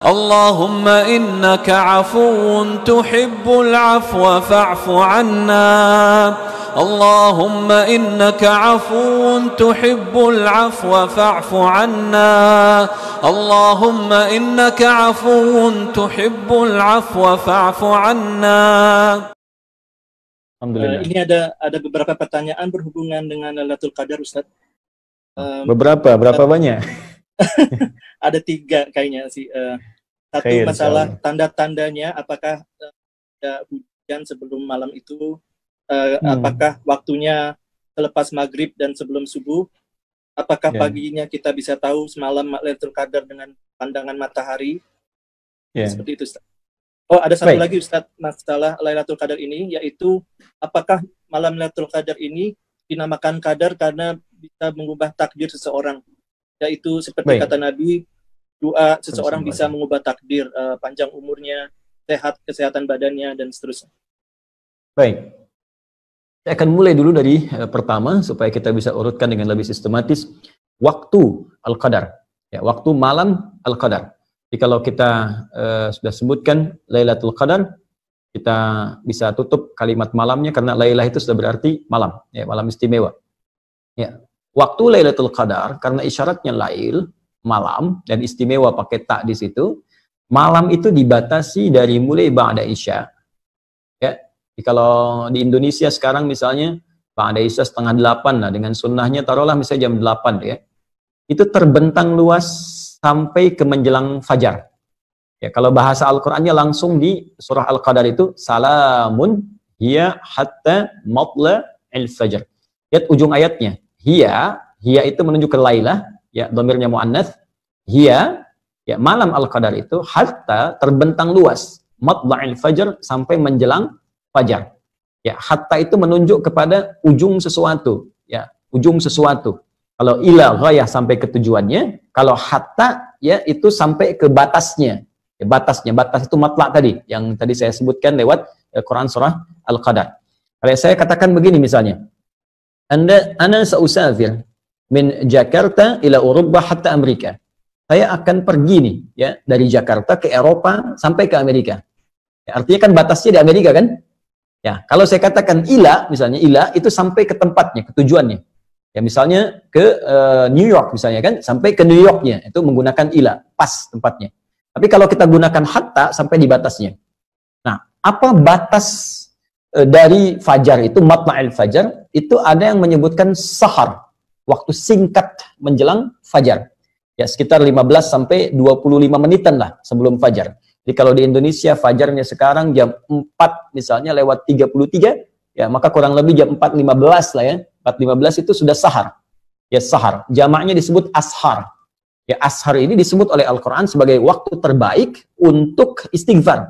اللهم إنك عفو تحب العفو فاعف عنا اللهم إنك عفو تحب العفو فاعف عنا اللهم إنك عفو تحب العفو فاعف عنا. Alhamdulillah. Ini ada beberapa pertanyaan berhubungan dengan Lailatul Qadar, Ustaz. Berapa banyak? Ada 3 kayaknya sih. Satu Khair, masalah insyaAllah. tanda-tandanya, apakah ada hujan sebelum malam itu, apakah waktunya selepas maghrib dan sebelum subuh, apakah paginya kita bisa tahu semalam Lailatul Qadar dengan pandangan matahari, seperti itu, Ustaz. Oh, ada satu lagi, Ustaz, masalah Lailatul Qadar ini, yaitu apakah malam Lailatul Qadar ini dinamakan Qadar karena bisa mengubah takdir seseorang, yaitu seperti kata Nabi, doa seseorang bisa mengubah takdir, panjang umurnya, sehat, kesehatan badannya, dan seterusnya. Baik, saya akan mulai dulu dari pertama supaya kita bisa urutkan dengan lebih sistematis. Waktu Al-Qadar, ya, waktu malam Al-Qadar. Jadi kalau kita sudah sebutkan Lailatul Qadar, kita bisa tutup kalimat malamnya karena Lailah itu sudah berarti malam, ya, malam istimewa. Ya, waktu Lailatul Qadar karena isyaratnya lail, malam, dan istimewa pakai tak di situ. Malam itu dibatasi dari mulai ba'da isya. Ya, jadi kalau di Indonesia sekarang misalnya ba'da isya 7:30 lah, dengan sunnahnya taruhlah misalnya jam 8 ya. Itu terbentang luas sampai ke menjelang fajar. Ya, kalau bahasa Al-Qur'annya langsung di surah Al-Qadar itu salamun hiya hatta matla'il fajr. Lihat ujung ayatnya. Hiya itu menunjuk ke Lailah, ya, dhamirnya muannats. Hiya, ya, malam Al-Qadar itu hatta terbentang luas, matla'il fajr sampai menjelang fajar. Ya, hatta itu menunjuk kepada ujung sesuatu, ya, ujung sesuatu. Kalau ila ghayah sampai ke tujuannya, kalau hatta ya itu sampai ke batasnya. Ya, batas itu matla' tadi yang tadi saya sebutkan lewat Quran surah Al-Qadar. Kalau saya katakan begini misalnya, ana sausafir min Jakarta ila Eropa hatta Amerika. Saya akan pergi nih ya dari Jakarta ke Eropa sampai ke Amerika. Ya, artinya kan batasnya di Amerika kan? Ya, kalau saya katakan ila misalnya, ila itu sampai ke tempatnya, ke tujuannya. Ya, misalnya ke New York misalnya kan, sampai ke New Yorknya, itu menggunakan ila, pas tempatnya. Tapi kalau kita gunakan hatta sampai di batasnya. Nah, apa batas dari fajar itu, matla'il fajar, itu ada yang menyebutkan sahar, waktu singkat menjelang fajar. Ya, sekitar 15 sampai 25 menitan lah sebelum fajar. Jadi kalau di Indonesia fajarnya sekarang jam 4 misalnya lewat 33, ya maka kurang lebih jam 4.15 lah ya. 4.15 itu sudah sahar. Ya, sahar. Jamaknya disebut ashar. Ya, ashar ini disebut oleh Al-Quran sebagai waktu terbaik untuk istighfar.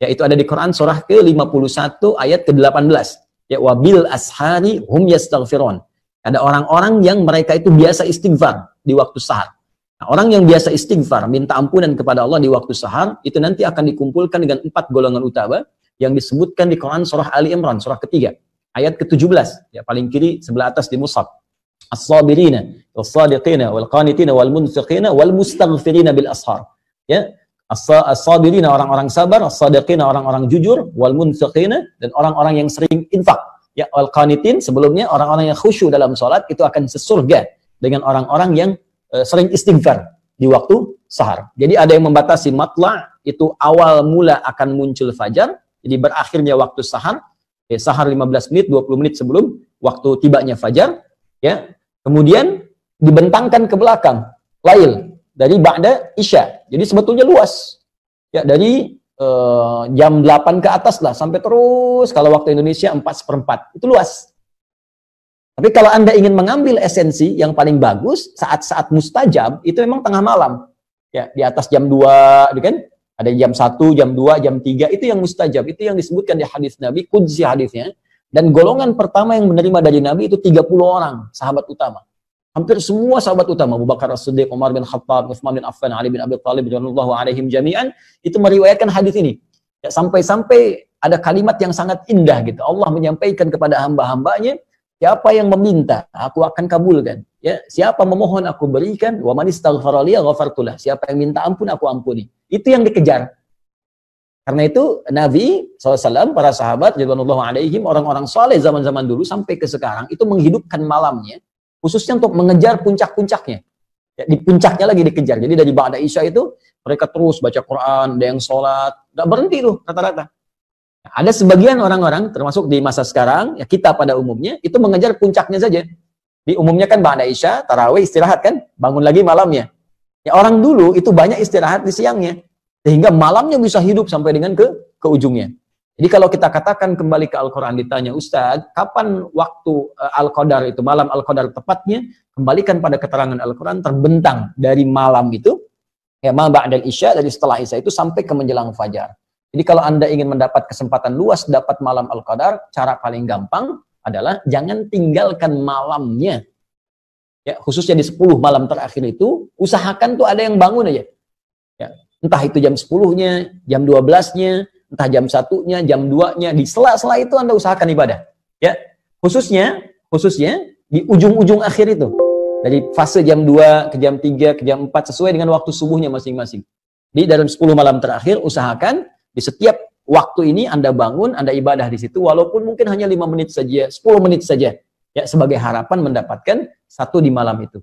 Ya, itu ada di Quran surah ke-51 ayat ke-18. Ya, wabil ashari hum yastaghfirun. Ada orang-orang yang mereka itu biasa istighfar di waktu sahar. Nah, orang yang biasa istighfar, minta ampunan kepada Allah di waktu sahar, itu nanti akan dikumpulkan dengan 4 golongan utama yang disebutkan di Quran surah Ali Imran, surah ketiga. Ayat ke-17, ya, paling kiri sebelah atas di mushaf. As-sabirina, was-sadiqina, wal-qanitina, wal-munfiqina, wal-mustaghfirina bil ashar. Ya, as-sabirina orang-orang sabar, as-sadiqina orang-orang jujur, wal-munfiqina dan orang-orang yang sering infak. Ya, wal-qanitin sebelumnya orang-orang yang khusyuk dalam salat itu akan sesurga dengan orang-orang yang sering istighfar di waktu sahar. Jadi ada yang membatasi matla' itu awal mula akan muncul fajar, jadi berakhirnya waktu sahar. Ya, sahar 15 menit, 20 menit sebelum waktu tibanya fajar, ya. Kemudian dibentangkan ke belakang, lail, dari ba'da isya. Jadi sebetulnya luas. Ya, dari jam 8 ke atas lah, sampai terus, kalau waktu Indonesia 4/4. Itu luas. Tapi kalau Anda ingin mengambil esensi yang paling bagus, saat-saat mustajab, itu memang tengah malam. Ya, di atas jam 2, kan? Ada jam 1, jam 2, jam 3, itu yang mustajab. Itu yang disebutkan di hadis Nabi, qudsi hadisnya. Dan golongan pertama yang menerima dari Nabi itu 30 orang, sahabat utama. Hampir semua sahabat utama, Abu Bakar As-Siddiq, Umar bin Khattab, Utsman bin Affan, Ali bin Abi Thalib, radhiyallahu alaihim jami'an, itu meriwayatkan hadis ini. Ya, sampai-sampai ada kalimat yang sangat indah gitu. Allah menyampaikan kepada hamba-hambanya, siapa yang meminta, aku akan kabulkan. Ya, siapa memohon aku berikan, wa man istaghfara li ghafartulah. Siapa yang minta ampun aku ampuni. Itu yang dikejar. Karena itu Nabi SAW, para sahabat radhiyallahu alaihim, orang-orang soleh zaman-zaman dulu sampai ke sekarang itu menghidupkan malamnya, khususnya untuk mengejar puncak-puncaknya. Ya, di puncaknya lagi dikejar. Jadi dari ba'da Isya itu mereka terus baca Quran, ada yang sholat, nggak berhenti tuh rata-rata. Nah, ada sebagian orang-orang termasuk di masa sekarang, ya kita pada umumnya itu mengejar puncaknya saja. Di umumnya kan ba'da Isya, tarawih, istirahat kan, bangun lagi malamnya. Ya orang dulu itu banyak istirahat di siangnya. Sehingga malamnya bisa hidup sampai dengan ke ujungnya. Jadi kalau kita katakan kembali ke Al-Quran, ditanya, Ustadz, kapan waktu Al-Qadar itu, malam Al-Qadar tepatnya, kembalikan pada keterangan Al-Quran, terbentang dari malam itu, ya ma ba'dal Isya, dari setelah Isya itu sampai ke menjelang Fajar. Jadi kalau Anda ingin mendapat kesempatan luas dapat malam Al-Qadar, cara paling gampang adalah jangan tinggalkan malamnya. Ya, khususnya di 10 malam terakhir itu, usahakan tuh ada yang bangun aja. Ya. Entah itu jam 10-nya, jam 12-nya, entah jam 1-nya, jam 2-nya, di sela-sela itu Anda usahakan ibadah. Ya, khususnya di ujung-ujung akhir itu. Dari fase jam 2 ke jam 3 ke jam 4 sesuai dengan waktu subuhnya masing-masing. Di dalam 10 malam terakhir usahakan di setiap waktu ini Anda bangun, Anda ibadah di situ walaupun mungkin hanya 5 menit saja, 10 menit saja. Ya, sebagai harapan mendapatkan satu di malam itu.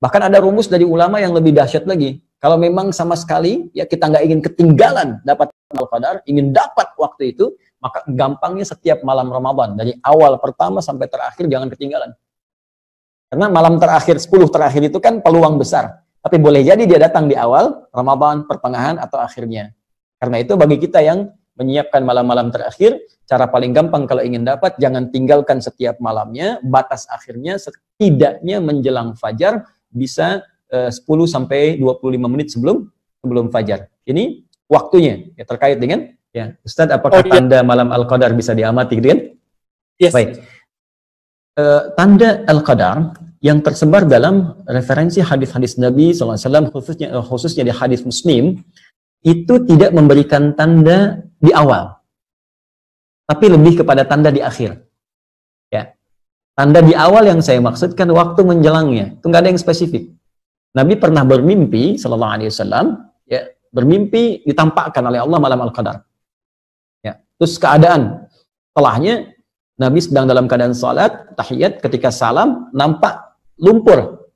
Bahkan ada rumus dari ulama yang lebih dahsyat lagi. Kalau memang sama sekali ya kita nggak ingin ketinggalan dapat Al-Qadar, ingin dapat waktu itu, maka gampangnya setiap malam Ramadan dari awal pertama sampai terakhir jangan ketinggalan. Karena malam terakhir 10 terakhir itu kan peluang besar. Tapi boleh jadi dia datang di awal Ramadan, pertengahan atau akhirnya. Karena itu bagi kita yang menyiapkan malam-malam terakhir, cara paling gampang kalau ingin dapat jangan tinggalkan setiap malamnya, batas akhirnya setidaknya menjelang fajar bisa 10 sampai 25 menit sebelum fajar. Ini waktunya ya, terkait dengan ya Ustadz, apakah tanda malam Al-Qadar bisa diamati gitu kan? Yes. Baik. Tanda Al-Qadar yang tersebar dalam referensi hadis-hadis Nabi SAW, khususnya di hadis Muslim, itu tidak memberikan tanda di awal, tapi lebih kepada tanda di akhir. Ya, tanda di awal yang saya maksudkan waktu menjelangnya, itu nggak ada yang spesifik. Nabi pernah bermimpi, sallallahu alaihi wasallam, ya, bermimpi ditampakkan oleh Allah malam Al-Qadar. Ya, terus keadaan setelahnya Nabi sedang dalam keadaan salat, tahiyat, ketika salam nampak lumpur,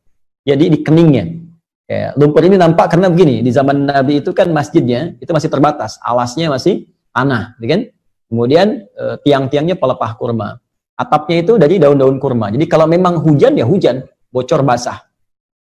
jadi di keningnya. Ya, lumpur ini nampak karena begini, di zaman Nabi itu kan masjidnya itu masih terbatas, alasnya masih tanah, kan? Kemudian tiang-tiangnya pelepah kurma, atapnya itu dari daun-daun kurma. Jadi kalau memang hujan ya hujan, bocor basah.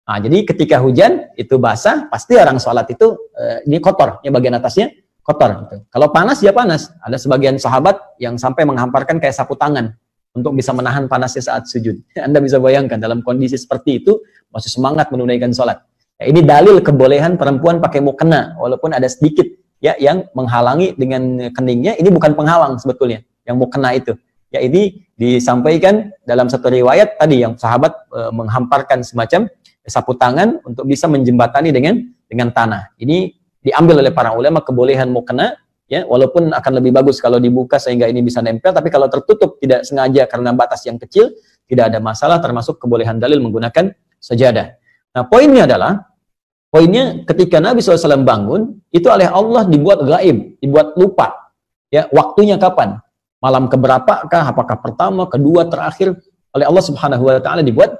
Nah, jadi ketika hujan itu basah, pasti orang sholat itu ini kotor, ya bagian atasnya kotor. Gitu. Kalau panas ya panas. Ada sebagian sahabat yang sampai menghamparkan kayak sapu tangan untuk bisa menahan panasnya saat sujud. Anda bisa bayangkan dalam kondisi seperti itu masih semangat menunaikan sholat. Ya, ini dalil kebolehan perempuan pakai mukena, walaupun ada sedikit ya yang menghalangi dengan keningnya. Ini bukan penghalang sebetulnya, yang mukena itu. Ya, ini disampaikan dalam satu riwayat tadi yang sahabat menghamparkan semacam sapu tangan untuk bisa menjembatani dengan tanah. Ini diambil oleh para ulama kebolehan mukena, ya, walaupun akan lebih bagus kalau dibuka sehingga ini bisa nempel, tapi kalau tertutup tidak sengaja karena batas yang kecil, tidak ada masalah, termasuk kebolehan dalil menggunakan sajadah. Nah, poinnya ketika Nabi SAW bangun, itu oleh Allah dibuat gaib, dibuat lupa. Ya, waktunya kapan? Malam keberapakah? Apakah pertama, kedua, terakhir? Oleh Allah Subhanahu wa taala dibuat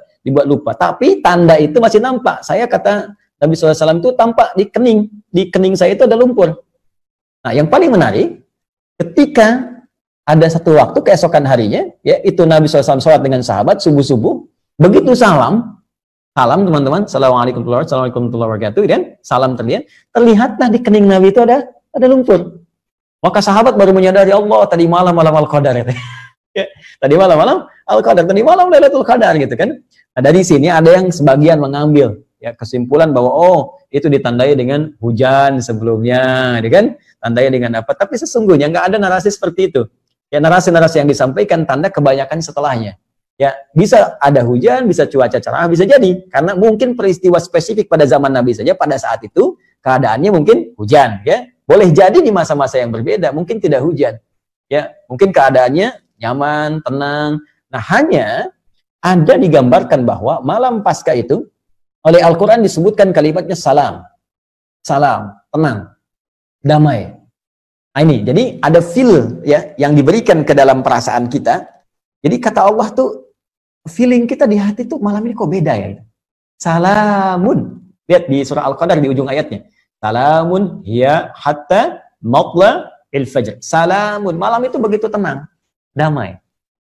lupa. Tapi tanda itu masih nampak. Saya kata Nabi SAW itu tampak di kening saya itu ada lumpur. Nah, yang paling menarik, ketika ada satu waktu keesokan harinya, ya itu Nabi SAW sholat dengan sahabat subuh-subuh, begitu salam teman-teman, assalamualaikum warahmatullahi wabarakatuh, dan salam terlihatlah di kening Nabi itu ada lumpur. Maka sahabat baru menyadari, Allah tadi malam Al-Qadar. Ya, tadi malam Al-Qadar, tadi malam Lailatul Qadar gitu kan. Nah, dari sini ada yang sebagian mengambil ya kesimpulan bahwa oh itu ditandai dengan hujan sebelumnya, gitu kan? Tandai dengan apa? Tapi sesungguhnya nggak ada narasi seperti itu. Ya, narasi-narasi yang disampaikan tanda kebanyakan setelahnya. Ya, bisa ada hujan, bisa cuaca cerah, bisa jadi karena mungkin peristiwa spesifik pada zaman Nabi saja pada saat itu keadaannya mungkin hujan, ya. Boleh jadi di masa-masa yang berbeda mungkin tidak hujan. Ya, mungkin keadaannya nyaman, tenang. Nah, hanya ada digambarkan bahwa malam Paskah itu oleh Al-Quran disebutkan kalimatnya salam. Salam, tenang, damai. Nah, ini, jadi ada feel ya yang diberikan ke dalam perasaan kita. Jadi kata Allah tuh, feeling kita di hati tuh malam ini kok beda ya. Salamun. Lihat di surah Al-Qadar di ujung ayatnya. Salamun hiya hatta matla il-fajr. Salamun. Malam itu begitu tenang, damai.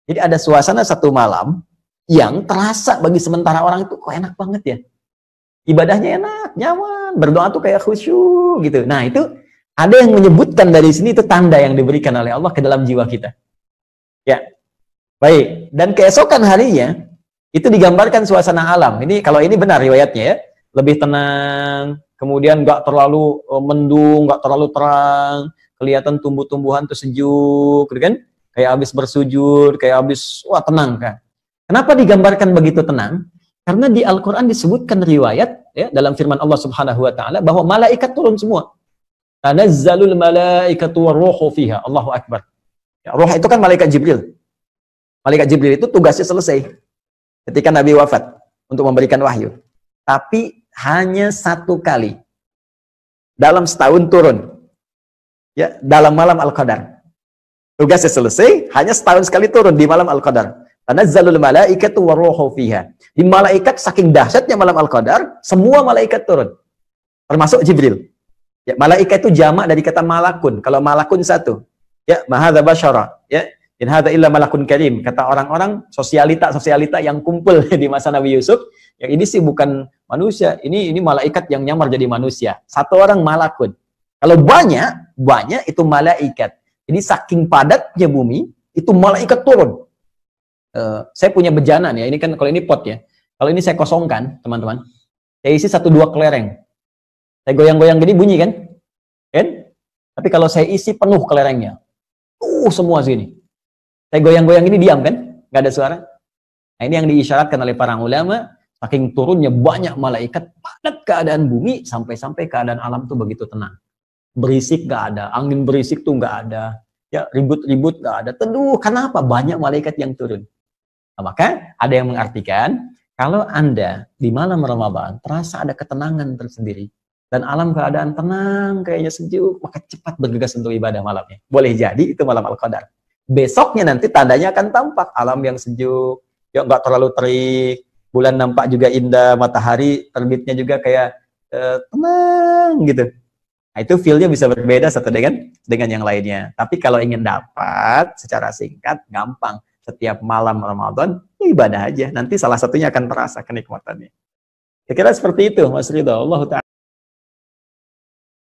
Jadi ada suasana satu malam yang terasa bagi sementara orang itu kok enak banget ya. Ibadahnya enak, nyaman, berdoa tuh kayak khusyuk gitu. Nah, itu ada yang menyebutkan dari sini itu tanda yang diberikan oleh Allah ke dalam jiwa kita. Ya. Baik, dan keesokan harinya itu digambarkan suasana alam. Ini kalau ini benar riwayatnya ya. Lebih tenang, kemudian nggak terlalu mendung, nggak terlalu terang, kelihatan tumbuh-tumbuhan tuh sejuk, gitu kan? Kayak habis bersujud, kayak habis wah tenang kan. Kenapa digambarkan begitu tenang? Karena di Al-Qur'an disebutkan riwayat ya dalam firman Allah Subhanahu wa taala bahwa malaikat turun semua. Tanazzalul malaikatu warruhu fiha. Allahu akbar. Ya, ruh itu kan malaikat Jibril. Malaikat Jibril itu tugasnya selesai ketika Nabi wafat untuk memberikan wahyu. Tapi hanya satu kali dalam setahun turun. Ya, dalam malam Al-Qadar. Tugasnya selesai, hanya setahun sekali turun di malam Al-Qadar. Tanazzalul malaikatu warruhu fiha. Di malaikat saking dahsyatnya malam Al-Qadar, semua malaikat turun. Termasuk Jibril. Ya, malaikat itu jamak dari kata malakun. Kalau malakun satu, ya, mahadza basyara, ya, in hadza illa malakun karim. Kata orang-orang sosialita yang kumpul di masa Nabi Yusuf, yang ini sih bukan manusia, ini malaikat yang nyamar jadi manusia. Satu orang malakun. Kalau banyak itu malaikat. Jadi saking padatnya bumi, itu malaikat turun. Saya punya bejana nih, ini kan kalau ini pot ya. Kalau ini saya kosongkan, teman-teman. Saya isi 1-2 kelereng. Saya goyang-goyang gini bunyi kan? Tapi kalau saya isi penuh kelerengnya, semua sini. Saya goyang-goyang ini diam kan? Nggak ada suara. Nah, ini yang diisyaratkan oleh para ulama, saking turunnya banyak malaikat, padat keadaan bumi, sampai-sampai keadaan alam tuh begitu tenang. Berisik nggak ada, angin berisik tuh nggak ada, ya ribut-ribut nggak ada. Teduh, kenapa? Banyak malaikat yang turun. Nah, maka ada yang mengartikan, kalau Anda di malam Ramadan terasa ada ketenangan tersendiri, dan alam keadaan tenang, kayaknya sejuk, maka cepat bergegas untuk ibadah malamnya. Boleh jadi itu malam Al-Qadar. Besoknya nanti tandanya akan tampak alam yang sejuk, ya nggak terlalu terik, bulan nampak juga indah, matahari terbitnya juga kayak tenang gitu. Nah, itu feel-nya bisa berbeda satu dengan yang lainnya. Tapi kalau ingin dapat secara singkat, gampang. Setiap malam Ramadan, ya ibadah aja. Nanti salah satunya akan terasa kenikmatannya. Saya kira seperti itu, Mas Ridho. Allah Ta'ala.